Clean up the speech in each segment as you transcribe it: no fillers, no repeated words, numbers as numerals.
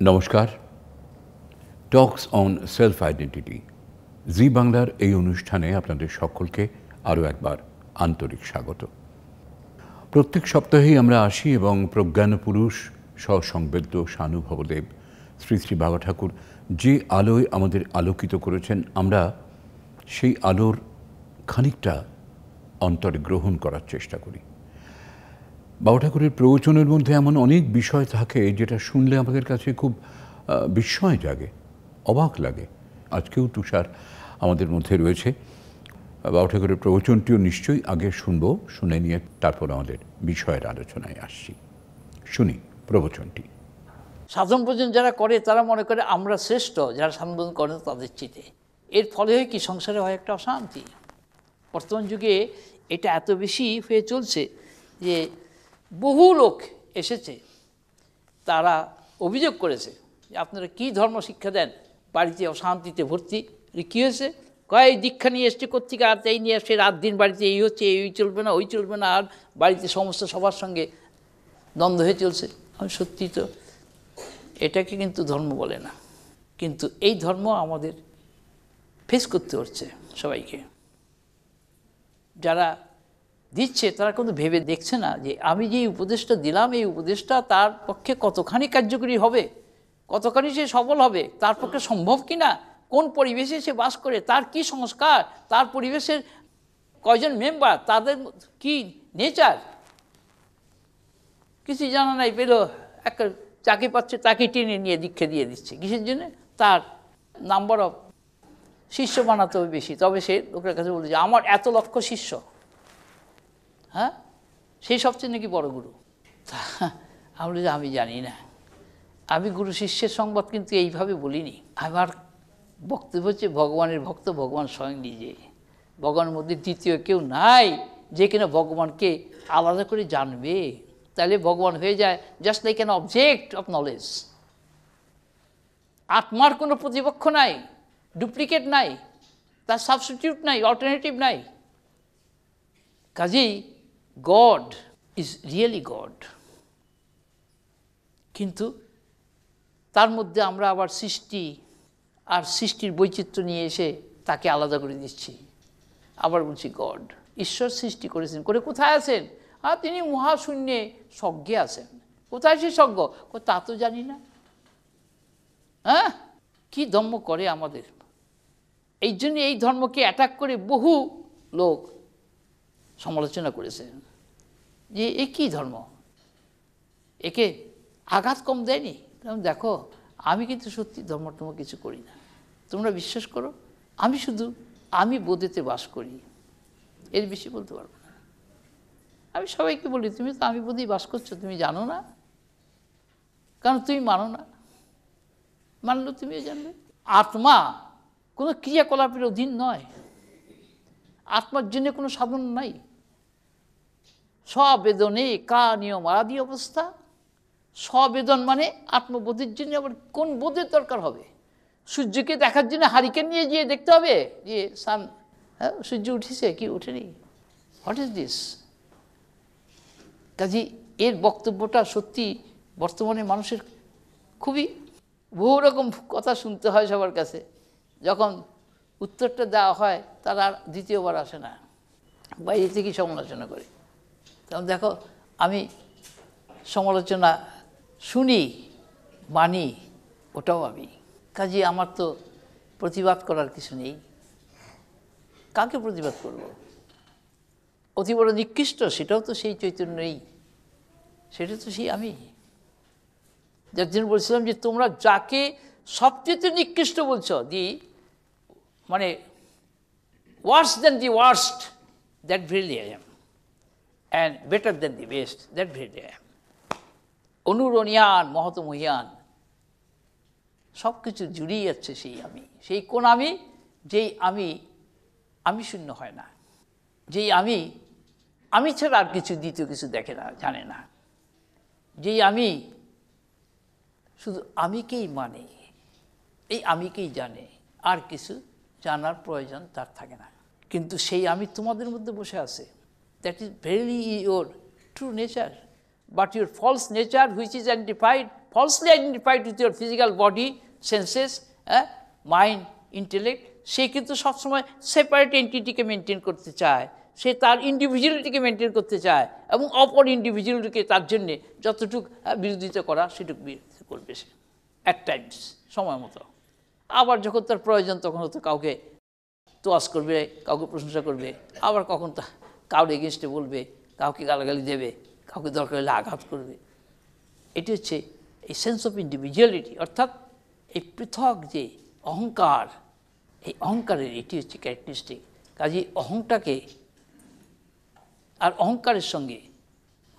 নমস্কার। Talks on self identity জি বাংলার এই অনুষ্ঠানে আপনাদের সকলকে আরও একবার আন্তরিক স্বাগত। প্রত্যেক সপ্তাহেই আমরা আসি এবং প্রজ্ঞানপুরুষ সসংবেদ্য সানুভবদেব শ্রী শ্রী বাবা ঠাকুর যে আলোয় আমাদের আলোকিত করেছেন, আমরা সেই আলোর খানিকটা অন্তরে গ্রহণ করার চেষ্টা করি। বাবা ঠাকুরের প্রবচনের মধ্যে এমন অনেক বিষয় থাকে যেটা শুনলে আমাদের কাছে খুব বিস্ময় জাগে, অবাক লাগে। আজকেও তুষার আমাদের মধ্যে রয়েছে। বাবা ঠাকুরের প্রবচনটিও নিশ্চয়ই আগে শুনবো, শুনে নিয়ে তারপর আমাদের বিষয়ের আলোচনায় আসছি। শুনি প্রবচনটি। সাধন ভোজন যারা করে তারা মনে করে আমরা শ্রেষ্ঠ, যারা সাধন ভোজন করে তাদের চিতে। এর ফলে হয় কি, সংসারে হয় একটা অশান্তি। বর্তমান যুগে এটা এত বেশি হয়ে চলছে যে বহু লোক এসেছে, তারা অভিযোগ করেছে যে আপনারা কী ধর্ম শিক্ষা দেন, বাড়িতে অশান্তিতে ভর্তি। কী হয়েছে? কয় দীক্ষা নিয়ে এসছে কোত্থেকে, আর এই নিয়ে আসছে, রাত দিন বাড়িতে এই হচ্ছে, এই চলবে না, ওই চলবে না, আর বাড়িতে সমস্ত সবার সঙ্গে দ্বন্দ্ব হয়ে চলছে। আমি সত্যি তো এটাকে কিন্তু ধর্ম বলে না, কিন্তু এই ধর্ম আমাদের ফেস করতে হচ্ছে সবাইকে। যারা দিচ্ছে তারা কিন্তু ভেবে দেখছে না যে আমি যে উপদেশটা দিলাম, এই উপদেশটা তার পক্ষে কতখানি কার্যকরী হবে, কতখানি সে সফল হবে, তার পক্ষে সম্ভব কি না, কোন পরিবেশে সে বাস করে, তার কি সংস্কার, তার পরিবেশের কয়জন মেম্বার, তাদের কি নেচার, কিছু জানা নাই। পেল একটা চাকরি পাচ্ছে, তাকে টেনে নিয়ে দীক্ষা দিয়ে দিচ্ছে। কিসের জন্য? তার নাম্বার অফ শিষ্য বানাতে হবে বেশি, তবে সে লোকের কাছে বলছে আমার এত লক্ষ শিষ্য। হ্যাঁ, সেই সবচেয়ে নাকি বড় গুরু। আমি বলি আমি জানি না, আমি গুরু শিষ্যের সংবাদ কিন্তু এইভাবে বলিনি। আমার বক্তব্য হচ্ছে ভগবানের ভক্ত ভগবান স্বয়ং নিজে। ভগবানের মধ্যে দ্বিতীয় কেউ নাই যে কিনা ভগবানকে আলাদা করে জানবে। তাহলে ভগবান হয়ে যায় just like an object of knowledge. আত্মার কোনো প্রতিপক্ষ নাই, ডুপ্লিকেট নাই, তার সাবস্টিটিউট নাই, অল্টারনেটিভ নাই। কাজেই গড ইজ রিয়েলি গড, কিন্তু তার মধ্যে আমরা আবার সৃষ্টি আর সৃষ্টির বৈচিত্র্য নিয়ে এসে তাকে আলাদা করে দিচ্ছি। আবার বলছি গড, ঈশ্বর সৃষ্টি করেছেন, করে কোথায় আছেন? আর তিনি মহাশূন্যে স্বজ্ঞে আছেন। কোথায় সে স্বজ্ঞ? তা তো জানি না। হ্যাঁ, কী ধর্ম করে আমাদের! এই জন্য এই ধর্মকে অ্যাটাক করে বহু লোক সমালোচনা করেছে যে এ কী ধর্ম, একে আঘাত কম দেয়নি। দেখো, আমি কিন্তু সত্যি ধর্ম কিছু করি না, তোমরা বিশ্বাস করো। আমি শুধু আমি বোধেতে বাস করি, এর বেশি বলতে পারবো না। আমি সবাইকে বলি তুমি তো আমি বোধেই বাস করছো, তুমি জানো না, কারণ তুমি মানো না। মানলেও তুমিও জানবে আত্মা কোনো ক্রিয়াকলাপের অধীন নয়, আত্মার জন্য কোনো সাধন নাই। স্ববেদনে কা নিয়ম আদি অবস্থা। স্ববেদন মানে আত্মবোধের জন্য আবার কোন বোধের দরকার হবে? সূর্যকে দেখার জন্য হারিকেন নিয়ে গিয়ে দেখতে হবে যে সান, হ্যাঁ সূর্য উঠেছে কি উঠেনি, হোয়াট ইজ দিস? কাজে এর বক্তব্যটা সত্যি বর্তমানে মানুষের খুবই বহু রকম কথা শুনতে হয় সবার কাছে। যখন উত্তরটা দেওয়া হয় তারা আর দ্বিতীয়বার আসে না, বাইরে থেকেই সমালোচনা করে। তখন দেখো, আমি সমালোচনা শুনি, মানি, ওটাও আমি। কাজে আমার তো প্রতিবাদ করার কিছু নেই। কাকে প্রতিবাদ করব? অতি বড় নিকৃষ্ট সেটাও তো সেই চৈতন্যই, সেটা তো সেই আমি। যার জন্য বলছিলাম যে তোমরা যাকে সবচেয়ে নিকৃষ্ট বলছো, মানে worse than the worst, that really I am, and better than the best, that really I am. অনুরণিয়ান মহত মহিয়ান, সব কিছু জুড়িয়ে যাচ্ছে সেই আমি। সেই কোন আমি? যেই আমি শূন্য হয় না, যেই আমি ছাড়া আর কিছু দ্বিতীয় কিছু দেখে না, জানে না। যেই আমি শুধু আমিকেই মানে, এই আমিকেই জানে, আর কিছু জানার প্রয়োজন তার থাকে না। কিন্তু সেই আমি তোমাদের মধ্যে বসে আছে। That is very your true nature. But your false nature, which is identified falsely identified with your physical body, senses, mind, intellect, সে কিন্তু সবসময় সেপারেট এন্টিটিকে মেনটেন করতে চায়, সে তার ইন্ডিভিজুয়ালিটিকে মেনটেন করতে চায় এবং অপর ইন্ডিভিজুয়ালিটিকে তার জন্যে যতটুকু বিরোধিতা করা সেটুকু বিরোধিতা করবে সে অ্যাট টাইমস, সময় মতো। আবার যখন তার প্রয়োজন তখন হয়তো কাউকে তোয়াজ করবে, কাউকে প্রশংসা করবে, আবার কখন তা কাউর এগেনস্টে বলবে, কাউকে গালাগালি দেবে, কাউকে দরকার হলে আঘাত করবে। এটি হচ্ছে এই সেন্স অফ ইন্ডিভিজুয়ালিটি, অর্থাৎ এই পৃথক যে অহংকার, এই অহংকারের এটি হচ্ছে ক্যারেক্টারিস্টিক। কাজেই অহংটাকে আর অহংকারের সঙ্গে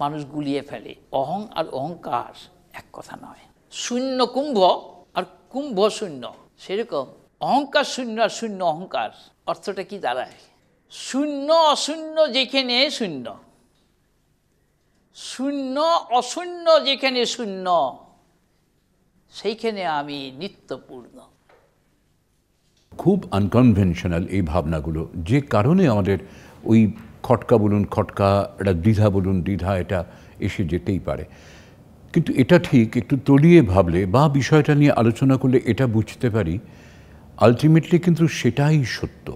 মানুষ গুলিয়ে ফেলে। অহং আর অহংকার এক কথা নয়। শূন্য কুম্ভ আর কুম্ভ শূন্য, সেরকম অহংকার শূন্য আর শূন্য অহংকার অর্থটা কি দাঁড়ায়? শূন্য অশূন্য যেখানে শূন্য, শূন্য অশূন্য যেখানে শূন্য, সেইখানে আমি নিত্যপূর্ণ। খুব আনকনভেনশনাল এই ভাবনাগুলো, যে কারণে আমাদের ওই খটকা বলুন খটকা, এটা দ্বিধা বলুন দ্বিধা, এটা এসে যেতেই পারে। কিন্তু এটা ঠিক একটু তলিয়ে ভাবলে বা বিষয়টা নিয়ে আলোচনা করলে এটা বুঝতে পারি আলটিমেটলি কিন্তু সেটাই সত্য,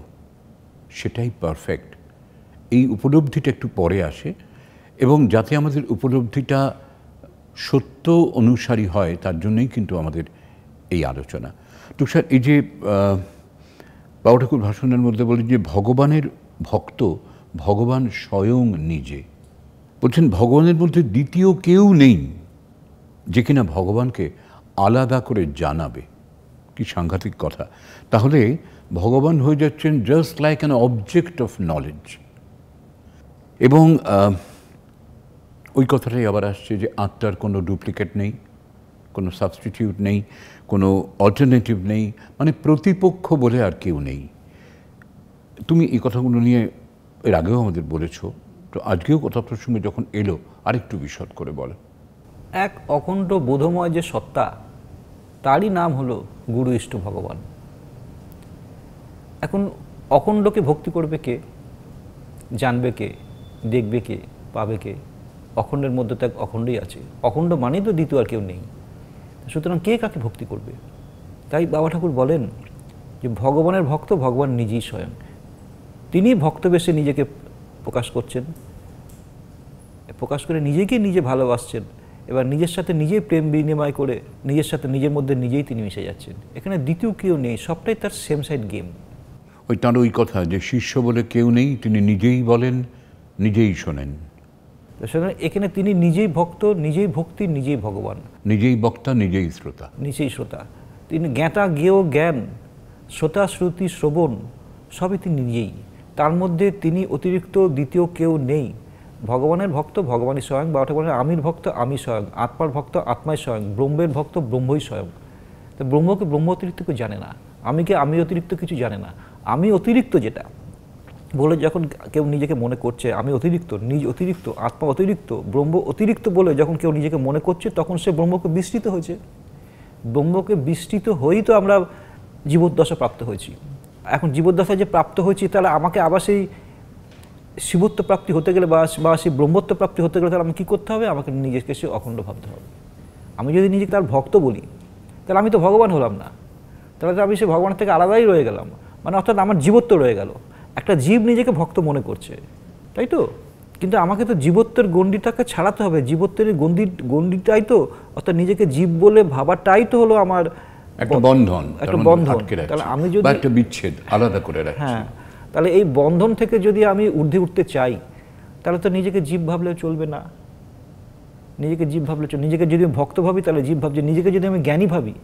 সেটাই পারফেক্ট। এই উপলব্ধিটা একটু পরে আসে, এবং যাতে আমাদের উপলব্ধিটা সত্য অনুসারী হয় তার জন্যই কিন্তু আমাদের এই আলোচনা। তো স্যার, এই যে বাবা ঠাকুর ভাষণের মধ্যে বলেন যে ভগবানের ভক্ত ভগবান স্বয়ং নিজে, বলছেন ভগবানের মধ্যে দ্বিতীয় কেউ নেই যে কিনা ভগবানকে আলাদা করে জানাবে। কি সাংঘাতিক কথা! তাহলে ভগবান হয়ে যাচ্ছেন just like an object of knowledge. এবং ওই কথাটাই আবার আসছে যে আত্মার কোনো ডুপ্লিকেট নেই, কোনো সাবস্টিটিউট নেই, কোনো অল্টারনেটিভ নেই, মানে প্রতিপক্ষ বলে আর কেউ নেই। তুমি এই কথাগুলো নিয়ে এর আগেও আমাদের বলেছো, তো আজকেও কথা প্রসঙ্গে যখন এলো আরেকটু বিশদ করে বলো। এক অখণ্ড বোধময় যে সত্তা, তারই নাম হলো গুরু ইষ্ট ভগবান। এখন অখণ্ডকে ভক্তি করবে কে, জানবে কে, দেখবে কে, পাবে কে? অখণ্ডের মধ্যে তো এক অখণ্ডই আছে। অখণ্ড মানেই তো দ্বিতীয় আর কেউ নেই। সুতরাং কে কাকে ভক্তি করবে? তাই বাবা ঠাকুর বলেন যে ভগবানের ভক্ত ভগবান নিজেই স্বয়ং। তিনি ভক্তবেশে নিজেকে প্রকাশ করছেন, প্রকাশ করে নিজেকে নিজে ভালোবাসছেন, এবার নিজের সাথে নিজেই প্রেম বিনিময় করে নিজের সাথে নিজের মধ্যে নিজেই তিনি মিশে যাচ্ছেন। এখানে দ্বিতীয় কেউ নেই, সবটাই তার সেম সাইড গেম। ওই তার ওই কথা যে শিষ্য বলে কেউ নেই, তিনি নিজেই বলেন, নিজেই শোনেন। সুতরাং এখানে তিনি নিজেই ভক্ত, নিজেই ভক্তি, নিজেই ভগবান, নিজেই বক্তা, নিজেই শ্রোতা। নিজেই শ্রোতা। তিনি জ্ঞাতা জ্ঞেয় জ্ঞান, শ্রোতা শ্রুতি শ্রবণ, সবই তিনি নিজেই। তার মধ্যে তিনি অতিরিক্ত দ্বিতীয় কেউ নেই। ভগবানের ভক্ত ভগবানই স্বয়ং। বাবাটা বলেন আমির ভক্ত আমি স্বয়ং, আত্মার ভক্ত আত্মাই স্বয়ং, ব্রহ্মের ভক্ত ব্রহ্মই স্বয়ং। তো ব্রহ্মকে ব্রহ্ম অতিরিক্ত কেউ জানে না, আমিকে আমি অতিরিক্ত কিছু জানে না। আমি অতিরিক্ত যেটা বলে যখন কেউ নিজেকে মনে করছে আমি অতিরিক্ত, নিজ অতিরিক্ত, আত্মা অতিরিক্ত, ব্রহ্ম অতিরিক্ত বলে যখন কেউ নিজেকে মনে করছে, তখন সে ব্রহ্মকে বিস্তৃত হয়েছে। ব্রহ্মকে বিস্তৃত হয়েই তো আমরা জীবদ্দশা প্রাপ্ত হয়েছি। এখন জীবদ্দশায় যে প্রাপ্ত হয়েছি, তাহলে আমাকে আবার সেই শিবত্ব প্রাপ্তি হতে গেলে বা সেই ব্রহ্মত্ব প্রাপ্তি হতে গেলে তাহলে আমি কী করতে হবে? আমাকে নিজেকে সে অখণ্ড ভাবতে হবে। আমি যদি নিজেকে তার ভক্ত বলি, তাহলে আমি তো ভগবান হলাম না, তাহলে তো আমি সে ভগবানের থেকে আলাদাই রয়ে গেলাম। মানে অর্থাৎ আমার জীবত্ব রয়ে গেল। একটা জীব নিজেকে ভক্ত মনে করছে, তাই তো? কিন্তু আমাকে তো জীবত্বের গণ্ডিটাকে ছাড়াতে হবে। জীবত্বের গণ্ডিটাই তো, অর্থাৎ নিজেকে জীব বলে ভাবাটাই তো হলো আমার একটা বন্ধন, একটা বন্ধন। তাহলে আমি যদি একটা বিচ্ছেদ আলাদা করে রাখছি, হ্যাঁ, তাহলে এই বন্ধন থেকে যদি আমি ঊর্ধ্বে উঠতে চাই, তাহলে তো নিজেকে জীব ভাবলে চলবে না। নিজেকে জীব ভাবলে নিজেকে যদি আমি ভক্ত ভাবি তাহলে জীব ভাবছি, নিজেকে যদি আমি জ্ঞানী ভাবি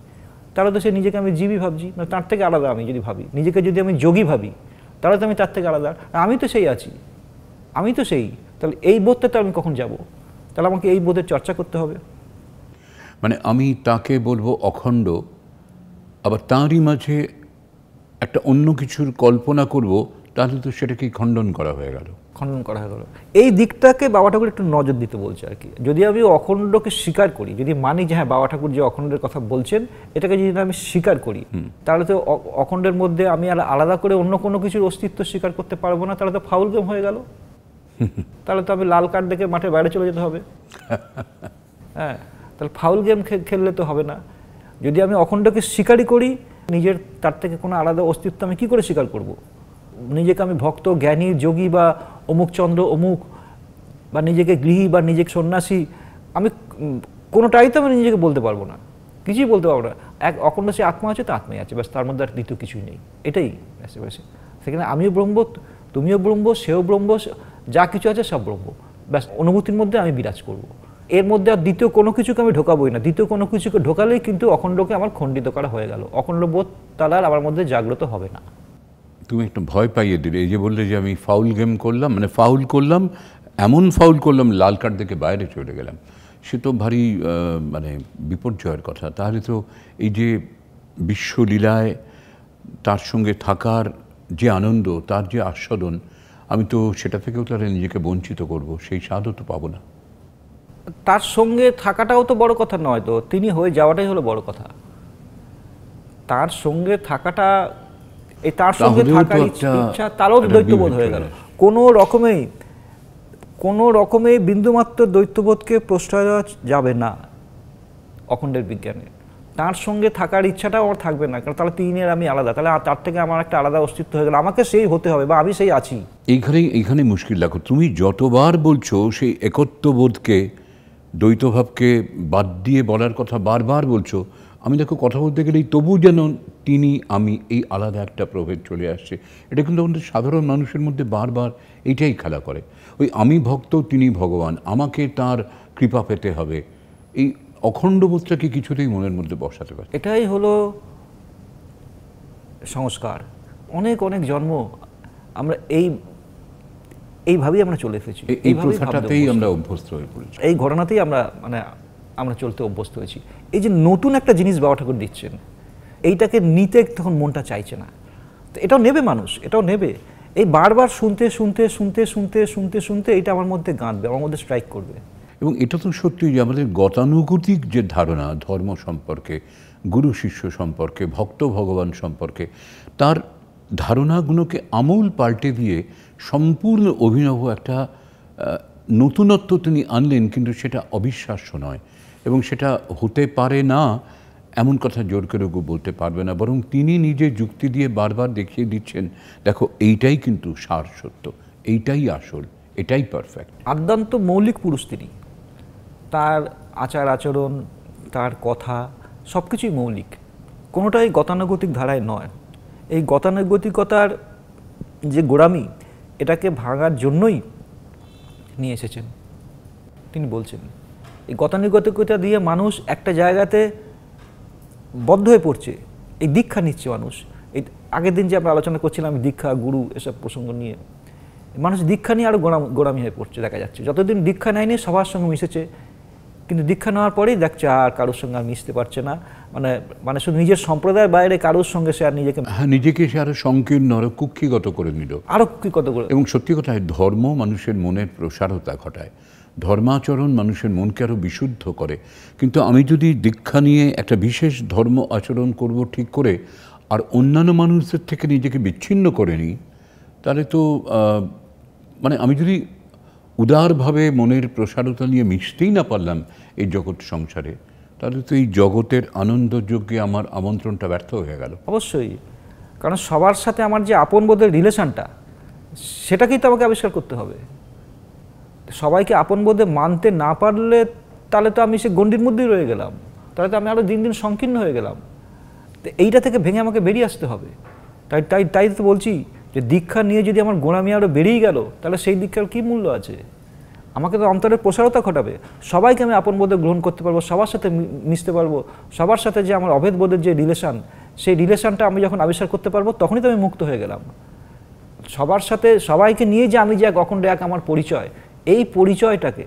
তাহলে তো সে নিজেকে আমি জীবই ভাবছি, মানে তার থেকে আলাদা আমি যদি ভাবি। নিজেকে যদি আমি যোগী ভাবি তাহলে তো আমি তার থেকে আলাদা। আমি তো সেই আছি, আমি তো সেই। তাহলে এই বোধটা তো আমি কখন যাব? তাহলে আমাকে এই বোধের চর্চা করতে হবে। মানে আমি তাকে বলবো অখণ্ড, আবার তাঁরই মাঝে একটা অন্য কিছুর কল্পনা করব, তাহলে তো সেটাকেই খণ্ডন করা হয়ে গেল। খণ্ডন করা হয়ে গেল। এই দিকটাকে বাবা ঠাকুর একটু নজর দিতে বলছে আর কি। যদি আমি অখণ্ডকে স্বীকার করি, যদি মানি যে হ্যাঁ বাবা ঠাকুর যে অখণ্ডের কথা বলছেন এটাকে যদি আমি স্বীকার করি, তাহলে তো অখণ্ডের মধ্যে আমি আলাদা করে অন্য কোনো কিছুর অস্তিত্ব স্বীকার করতে পারবো না। তাহলে তো ফাউল গেম হয়ে গেল। তাহলে তো আমি লাল কার্ড দেখে মাঠের বাইরে চলে যেতে হবে। হ্যাঁ, তাহলে ফাউল গেম খেললে তো হবে না। যদি আমি অখণ্ডকে স্বীকারই করি, নিজের তার থেকে কোনো আলাদা অস্তিত্ব আমি কী করে স্বীকার করব? নিজেকে আমি ভক্ত, জ্ঞানী, যোগী বা অমুক চন্দ্র অমুক, বা নিজেকে গৃহী বা নিজেকে সন্ন্যাসী, আমি কোনোটাই তো আমি নিজেকে বলতে পারবো না, কিছুই বলতে পারবো না। এক অখণ্ড সে আত্মা আছে, তো আত্মাই আছে, ব্যাস, তার মধ্যে আর দ্বিতীয় কিছুই নেই। এটাই আশেপাশে। সেখানে আমিও ব্রহ্ম, তুমিও ব্রহ্ম, সেও ব্রহ্ম, যা কিছু আছে সব ব্রহ্ম, ব্যাস অনুভূতির মধ্যে আমি বিরাজ করব। এর মধ্যে আর দ্বিতীয় কোনো কিছুকে আমি ঢোকাবোই না। দ্বিতীয় কোনো কিছুকে ঢোকালেই কিন্তু অখণ্ডকে আমার খণ্ডিত করা হয়ে গেল, অখণ্ড বোধ তার আর আমার মধ্যে জাগ্রত হবে না। তুমি একটু ভয় পাইয়ে দিলে, এই যে বললে যে আমি ফাউল গেম করলাম, মানে ফাউল করলাম, এমন ফাউল করলাম লাল কার্ড দেখে বাইরে চলে গেলাম, সে তো ভারী মানে বিপর্যয়ের কথা। তাহলে তো এই যে বিশ্বলীলায় তার সঙ্গে থাকার যে আনন্দ, তার যে আস্বাদন, আমি তো সেটা থেকেও তাহলে নিজেকে বঞ্চিত করব, সেই স্বাদও তো পাবো না। তার সঙ্গে থাকাটাও তো বড় কথা নয়, তো তিনি হয়ে যাওয়াটাই হলো বড় কথা। তার সঙ্গে থাকাটা, এই তার সঙ্গে থাকার ইচ্ছা, তারও দ্বৈতবোধ হয়ে গেল। কোনো রকমেই বিন্দুমাত্র দ্বৈতবোধকে প্রশ্রয় দেওয়া যাবে না অখণ্ডের বিজ্ঞানে। তার সঙ্গে থাকার ইচ্ছাটাও আমার থাকবে না, কারণ তাহলে তিনি আর আমি আলাদা, তাহলে তার থেকে আমার একটা আলাদা অস্তিত্ব হয়ে গেল, আমাকে সেই হতে হবে বা আমি সেই আছি। এইখানে মুশকিল। দেখো, তুমি যতবার বলছো সেই একত্ববোধকে, দ্বৈতভাবকে বাদ দিয়ে বলার কথা বারবার বলছো, আমি দেখো কথা বলতে গেলেই তবু যেন তিনি আমি এই আলাদা একটা প্রভেদ চলে আসছে। এটা কিন্তু আমাদের সাধারণ মানুষের মধ্যে বারবার এইটাই খেলা করে। ওই আমি ভক্ত, তিনি ভগবান, আমাকে তার কৃপা পেতে হবে, এই অখণ্ডবোধটাকে কিছুতেই মনের মধ্যে বসাতে পারে। এটাই হলো সংস্কার। অনেক অনেক জন্ম আমরা এইভাবেই আমরা চলে এসেছি, এই প্রথাটাতেই আমরা অভ্যস্ত হয়ে পড়েছি, এই ঘটনাতেই আমরা চলতে অভ্যস্ত হয়েছি। এই যে নতুন একটা জিনিস বাবা ঠাকুর দিচ্ছেন, এইটাকে নিতে তখন মনটা চাইছে না। তো এটাও নেবে মানুষ, এটাও নেবে। এই বারবার শুনতে শুনতে শুনতে শুনতে শুনতে শুনতে এটা আমার মধ্যে গাঁথবে, আমার মধ্যে স্ট্রাইক করবে। এবং এটা তো সত্যি যে আমাদের গতানুগতিক যে ধারণা ধর্ম সম্পর্কে, গুরু শিষ্য সম্পর্কে, ভক্ত ভগবান সম্পর্কে, তার ধারণাগুলোকে আমূল পাল্টে দিয়ে সম্পূর্ণ অভিনব একটা নতুনত্ব তিনি আনলেন, কিন্তু সেটা অবিশ্বাস্য নয় এবং সেটা হতে পারে না এমন কথা জোর করে বলতে পারবে না, বরং তিনি নিজে যুক্তি দিয়ে বারবার দেখিয়ে দিচ্ছেন, দেখো এইটাই কিন্তু সার সত্য, এইটাই আসল, এটাই পারফেক্ট। আদ্যান্ত মৌলিক পুরুষ তিনি, তার আচার আচরণ, তার কথা সব কিছুই মৌলিক, কোনোটাই গতানুগতিক ধারায় নয়। এই গতানুগতিকতার যে গোড়ামি, এটাকে ভাঙার জন্যই নিয়ে এসেছেন। তিনি বলছেন এই গতানুগতিকতা দিয়ে মানুষ একটা জায়গাতে বদ্ধ হয়ে পড়ছে, এই দীক্ষা নিচ্ছে মানুষ। এই আগের দিন যে আমরা আলোচনা করছিলাম দীক্ষা, গুরু, এসব প্রসঙ্গ নিয়ে, মানুষ দীক্ষা নিয়ে আরও গোড়ামি হয়ে পড়ছে দেখা যাচ্ছে। যতদিন দীক্ষা নেয়নি সবার সঙ্গে মিশেছে, কিন্তু দীক্ষা নেওয়ার পরেই দেখছে আর কারোর সঙ্গে আর মিশতে পারছে না, মানে শুধু নিজের সম্প্রদায়ের বাইরে কারোর সঙ্গে সে আর নিজেকে সে আরো সংকীর্ণ, আরো কুক্ষিগত করে নিল, আরো কুক্ষিগত করে। এবং সত্যি কথা, ধর্ম মানুষের মনের প্রসারতা ঘটায়, ধর্মাচরণ মানুষের মনকে আরো বিশুদ্ধ করে। কিন্তু আমি যদি দীক্ষা নিয়ে একটা বিশেষ ধর্ম আচরণ করব ঠিক করে, আর অন্যান্য মানুষদের থেকে নিজেকে বিচ্ছিন্ন করে নিই, তাহলে তো মানে আমি যদি উদারভাবে মনের প্রসারতা নিয়ে মিশতেই না পারলাম এই জগৎ সংসারে, তাহলে তো এই জগতের আনন্দযজ্ঞে আমার আমন্ত্রণটা ব্যর্থ হয়ে গেল। অবশ্যই, কারণ সবার সাথে আমার যে আপন বোধের রিলেশনটা, সেটাকেই তো আমাকে আবিষ্কার করতে হবে। সবাইকে আপন বোধে মানতে না পারলে তাহলে তো আমি সে গণ্ডির মধ্যেই রয়ে গেলাম, তাহলে তো আমি আরও দিন দিন সংকীর্ণ হয়ে গেলাম। তো এইটা থেকে ভেঙে আমাকে বেরিয়ে আসতে হবে। তাই তো বলছি যে দীক্ষা নিয়ে যদি আমার গোড়ামি আরও বেরিয়ে গেল, তাহলে সেই দীক্ষার কী মূল্য আছে? আমাকে তো অন্তরের প্রসারতা ঘটাবে, সবাইকে আমি আপন বোধে গ্রহণ করতে পারবো, সবার সাথে মিশতে পারবো, সবার সাথে যে আমার অভেদ বোধের যে রিলেশান, সেই রিলেশানটা আমি যখন আবিষ্কার করতে পারবো, তখনই তো আমি মুক্ত হয়ে গেলাম। সবার সাথে সবাইকে নিয়ে যে আমি যে এক অখণ্ড এক আমার পরিচয়, এই পরিচয়টাকে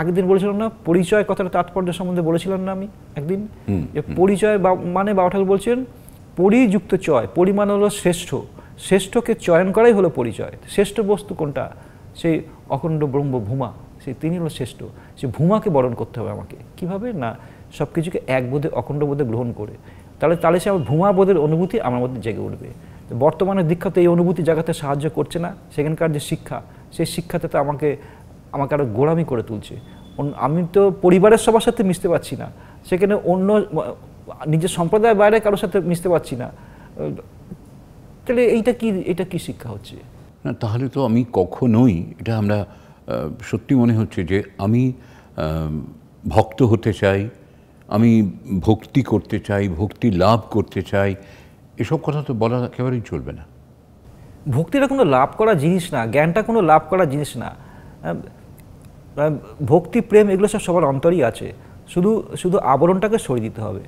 আগের দিন বলেছিলাম না, পরিচয় কথাটা তাৎপর্য সম্বন্ধে বলেছিলাম না আমি একদিন, যে পরিচয় মানে বাবা ঠাকুর বলছেন পরিযুক্ত চয়, পরিমাণ হলো শ্রেষ্ঠ, শ্রেষ্ঠকে চয়ন করাই হলো পরিচয়। শ্রেষ্ঠ বস্তু কোনটা? সেই অখণ্ড ব্রহ্ম ভূমা, সেই তিনি হলো শ্রেষ্ঠ। সে ভূমাকে বরণ করতে হবে আমাকে, কিভাবে না সব কিছুকে এক বোধে, অখণ্ড বোধে গ্রহণ করে, তাহলে সে আমার ভূমা বোধের অনুভূতি আমার মধ্যে জেগে উঠবে। বর্তমানে দীক্ষা তো এই অনুভূতি জাগাতে সাহায্য করছে না, সেখানকার যে শিক্ষা, সেই শিক্ষাতে তো আমাকে আরও গোড়ামি করে তুলছে। আমি তো পরিবারের সবার সাথে মিশতে পারছি না, সেখানে অন্য নিজের সম্প্রদায়ের বাইরে কারোর সাথে মিশতে পারছি না, তাহলে এটা কি শিক্ষা হচ্ছে? না, তাহলে তো আমি কখনোই, এটা আমরা সত্যি মনে হচ্ছে যে আমি ভক্ত হতে চাই, আমি ভক্তি করতে চাই, ভক্তি লাভ করতে চাই, এসব কথা তো বলা একেবারেই চলবে না। ভক্তিটা কোনো লাভ করা জিনিস না, জ্ঞানটা কোনো লাভ করা জিনিস না। ভক্তি প্রেম এগুলো সব সবার অন্তরই আছে, শুধু আবরণটাকে সরিয়ে দিতে হবে।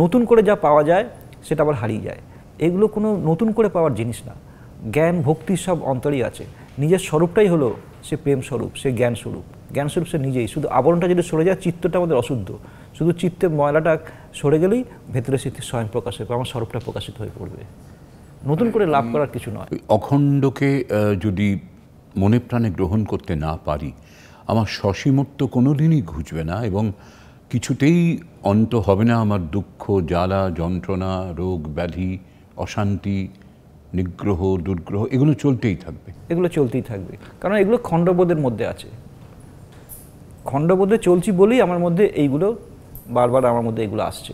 নতুন করে যা পাওয়া যায় সেটা আবার হারিয়ে যায়, এগুলো কোনো নতুন করে পাওয়ার জিনিস না। জ্ঞান ভক্তি সব অন্তরই আছে, নিজের স্বরূপটাই হলো সে প্রেম স্বরূপ, সে জ্ঞান স্বরূপ, জ্ঞান স্বরূপ সে নিজেই। শুধু আবরণটা যদি সরে যায়, চিত্তটা আমাদের অশুদ্ধ, শুধু চিত্তের ময়লাটা সরে গেলেই ভেতরে স্মৃতি স্বয়ং প্রকাশ হবে, আমার স্বরূপটা প্রকাশিত হয়ে পড়বে। নতুন করে লাভ করার কিছু নয়। অখণ্ডকে যদি মনে প্রাণে গ্রহণ করতে না পারি, আমার শশীমত্ব কোনোদিনই ঘুচবে না এবং কিছুতেই অন্ত হবে না আমার দুঃখ, জ্বালা, যন্ত্রণা, রোগ ব্যাধি, অশান্তি, নিগ্রহ, দুর্গ্রহ, এগুলো চলতেই থাকবে। এগুলো চলতেই থাকবে, কারণ এগুলো খণ্ডবোধের মধ্যে আছে। খণ্ডবোধে চলছি বলেই আমার মধ্যে এইগুলো বারবার আমার মধ্যে এগুলো আসছে।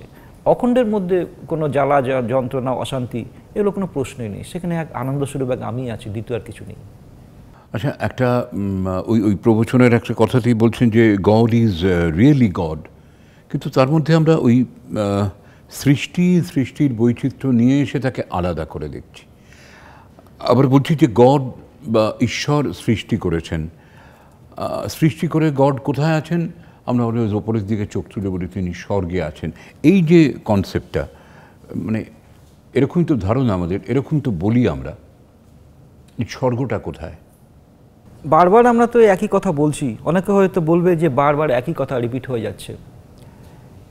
অখণ্ডের মধ্যে কোনো জ্বালা, যন্ত্রণা, অশান্তি, এগুলো কোনো প্রশ্নই নেই। সেখানে এক আনন্দস্বরূপ এক আমি আছি, দ্বিতীয় আর কিছু নেই। আচ্ছা, একটা ওই প্রবচনের একটা কথাতেই বলছেন যে গড ইজ রিয়েলি গড, কিন্তু তার মধ্যে আমরা ওই সৃষ্টির বৈচিত্র্য নিয়ে এসে তাকে আলাদা করে দেখছি। আবার বলছি যে গড বা ঈশ্বর সৃষ্টি করেছেন, সৃষ্টি করে গড কোথায় আছেন? আমরা বলি ওপরের দিকে চোখ তুলে বলি তিনি স্বর্গে আছেন। এই যে কনসেপ্টটা, মানে এরকমই তো ধারণা আমাদের, এরকম তো বলি আমরা, স্বর্গটা কোথায়? বারবার আমরা তো একই কথা বলছি, অনেকে হয়তো বলবে যে বারবার একই কথা রিপিট হয়ে যাচ্ছে,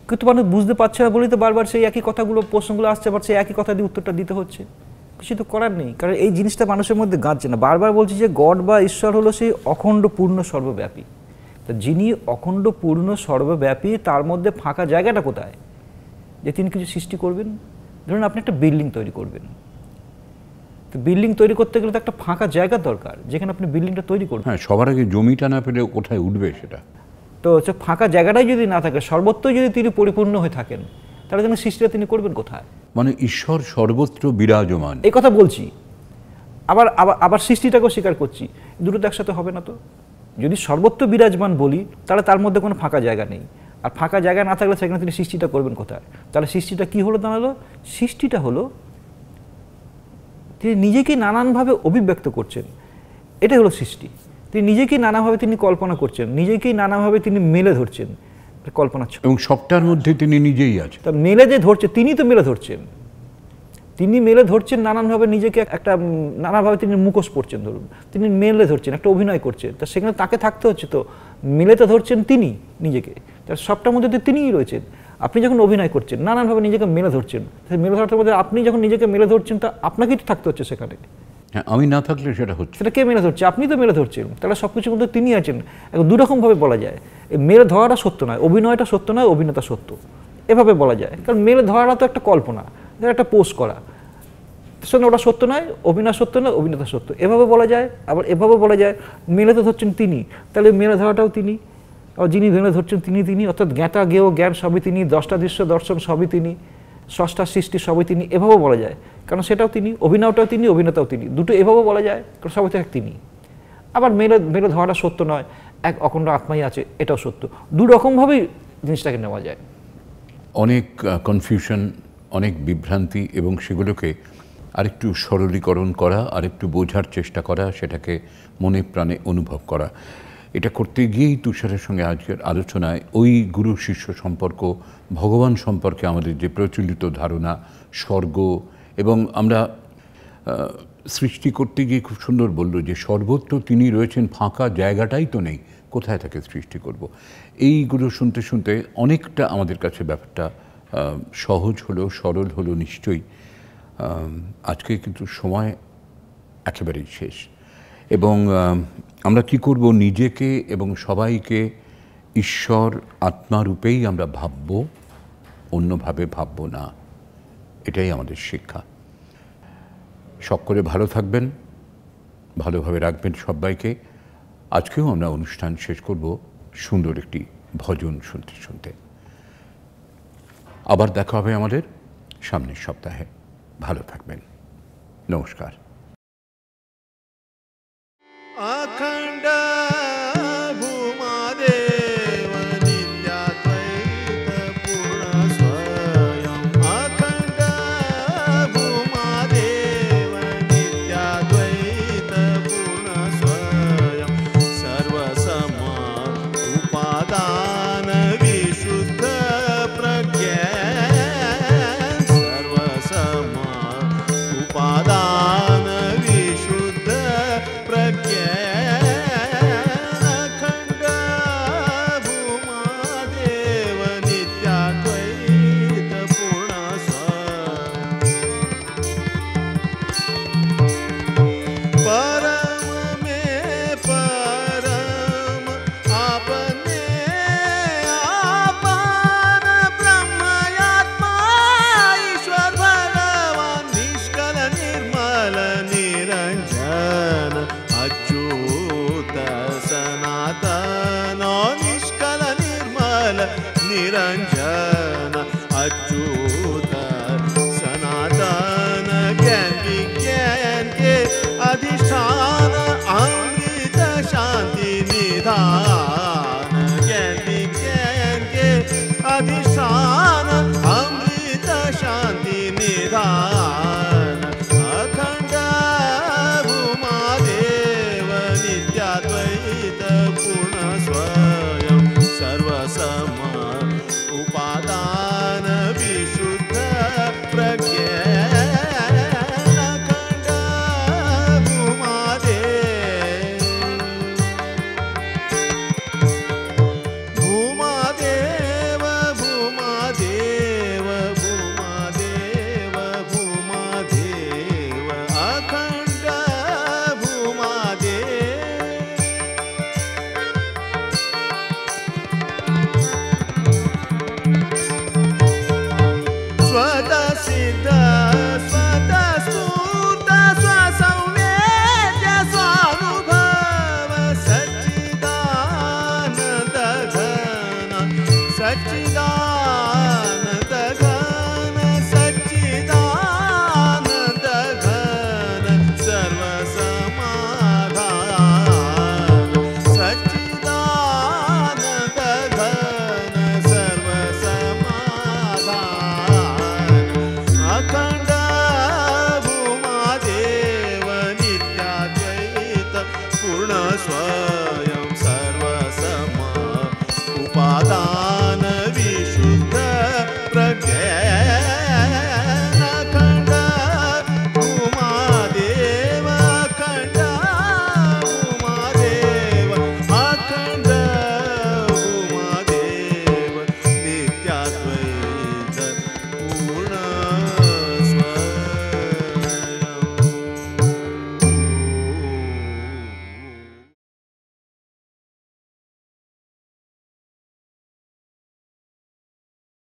কিন্তু মানুষ বুঝতে পারছে না বলেই তো বারবার সেই একই কথাগুলো, প্রশ্নগুলো আসছে, আবার সেই একই কথা দিয়ে উত্তরটা দিতে হচ্ছে। কিছু তো করার নেই, কারণ এই জিনিসটা মানুষের মধ্যে গাঁজছে না। বারবার বলছি যে গড বা ঈশ্বর হলো সেই অখণ্ড পূর্ণ সর্বব্যাপী। তা যিনি অখণ্ড পূর্ণ সর্বব্যাপী, তার মধ্যে ফাঁকা জায়গাটা কোথায় যে তিনি কিছু সৃষ্টি করবেন? ধরুন আপনি একটা বিল্ডিং তৈরি করবেন, তো বিল্ডিং তৈরি করতে গেলে তো একটা ফাঁকা জায়গা দরকার যেখানে আপনি বিল্ডিংটা তৈরি করবেন। হ্যাঁ, সবার আগে জমিটা না পেলে কোথায় উঠবে সেটা। তো হচ্ছে ফাঁকা জায়গাটাই যদি না থাকে, সর্বত্রই যদি তিনি পরিপূর্ণ হয়ে থাকেন, তাহলে যেন সৃষ্টিটা তিনি করবেন কোথায়? মানে ঈশ্বর সর্বত্র বিরাজমান, এই কথা বলছি, আবার আবার আবার সৃষ্টিটাকেও স্বীকার করছি, দুটো তো একসাথে হবে না। তো যদি সর্বত্র বিরাজমান বলি, তাহলে তার মধ্যে কোনো ফাঁকা জায়গা নেই, আর ফাঁকা জায়গা না থাকলে সেখানে তিনি সৃষ্টিটা করবেন কোথায়? তাহলে সৃষ্টিটা কি হলো দাঁড়ালো? সৃষ্টিটা হলো তিনি নিজেকেই নানানভাবে অভিব্যক্ত করছেন, এটাই হলো সৃষ্টি। তিনি নিজেকেই নানাভাবে তিনি কল্পনা করছেন, নিজেকেই নানাভাবে তিনি মেলে ধরছেন, কল্পনা এবং সবটার মধ্যে তিনি নিজেই আছেন। তা মেলে যে ধরছে, তিনি তো মেলে ধরছেন, তিনি মেলে ধরছেন নানানভাবে নিজেকে, একটা নানাভাবে তিনি মুখোশ পড়ছেন, ধরুন তিনি মেলে ধরছেন, একটা অভিনয় করছেন, তা সেখানে তাকে থাকতে হচ্ছে। তো মেলে তো ধরছেন তিনি নিজেকে, তার সবটার মধ্যে তো তিনিই রয়েছেন। আপনি যখন অভিনয় করছেন, নানানভাবে নিজেকে মেলে ধরছেন, মেলে ধরার মধ্যে আপনি যখন নিজেকে মেলে ধরছেন, তা আপনাকেই তো থাকতে হচ্ছে সেখানে। হ্যাঁ, আমি না থাকলে সেটা হচ্ছে, সেটা কে মেলে ধরছে? আপনি তো মেলে ধরছেন, তাহলে সব কিছুর মধ্যে তিনি আছেন। এখন দুরকমভাবে বলা যায়, এই মেলে ধরাটা সত্য নয়, অভিনয়টা সত্য নয়, অভিনেতা সত্য, এভাবে বলা যায়। কারণ মেলে ধরাটা তো একটা কল্পনা, একটা পোস্ট করা, সঙ্গে ওটা সত্য নয়, অভিনয় সত্য নয়, অভিনেতা সত্য, এভাবে বলা যায়। আবার এভাবে বলা যায় মেলে তো ধরছেন তিনি, তাহলে মেলে ধরাটাও তিনি, আর যিনি মেলে ধরছেন তিনি, অর্থাৎ জ্ঞাতা জ্ঞেয় জ্ঞান সবই তিনি, দশটা দৃশ্য দর্শন সবই তিনি, ষষ্ঠা সৃষ্টি সবই তিনি, এভাবেও বলা যায়। কারণ সেটাও তিনি, অভিনয়টাও তিনি, অভিনেতাও তিনি, দুটো এভাবে বলা যায়, কারণ সবই তো এক তিনি। আবার মেলে ধরাটা সত্য নয়, এক অখণ্ড আত্মাই আছে, এটাও সত্য। দু রকমভাবেই জিনিসটাকে নেওয়া যায়। অনেক কনফিউশন, অনেক বিভ্রান্তি, এবং সেগুলোকে আরেকটু সরলীকরণ করা, আরেকটু বোঝার চেষ্টা করা, সেটাকে মনে প্রাণে অনুভব করা, এটা করতে গিয়েই তুষারের সঙ্গে আজকের আলোচনায় ওই গুরু শিষ্য সম্পর্ক, ভগবান সম্পর্কে আমাদের যে প্রচলিত ধারণা, স্বর্গ, এবং আমরা সৃষ্টি করতে গিয়ে খুব সুন্দর বললো যে সর্বত্র তিনি রয়েছেন, ফাঁকা জায়গাটাই তো নেই, কোথায় তাকে সৃষ্টি করব। এইগুলো শুনতে শুনতে অনেকটা আমাদের কাছে ব্যাপারটা সহজ হলো, সরল হলো নিশ্চয়ই। আজকে কিন্তু সময় একেবারেই শেষ, এবং আমরা কি করব, নিজেকে এবং সবাইকে ঈশ্বর আত্মারূপেই আমরা ভাবব, অন্যভাবে ভাবব না, এটাই আমাদের শিক্ষা। সকলে ভালো থাকবেন, ভালোভাবে রাখবেন সবাইকে। আজকেও আমরা অনুষ্ঠান শেষ করব সুন্দর একটি ভজন শুনতে শুনতে। আবার দেখা হবে আমাদের সামনের সপ্তাহে। ভালো থাকবেন। নমস্কার। अखंड भूमादेव नित्याद्वैत पूर्ण स्वयं अखंड भूमादेव नित्याद्वैत पूर्ण स्वयं सर्वसम उपादान विशुद्ध प्रज्ञान सर्वसम उपादान विशुद्ध अखंड भूमादेव नित्याद्वैत पूर्ण परम में परम आपने आपन ब्रह्मयात्मा ईश्वर भगवान निष्कल निर्मल निरंजन अच्युत सनातन निष्कल निर्मल निरंजन अच्युत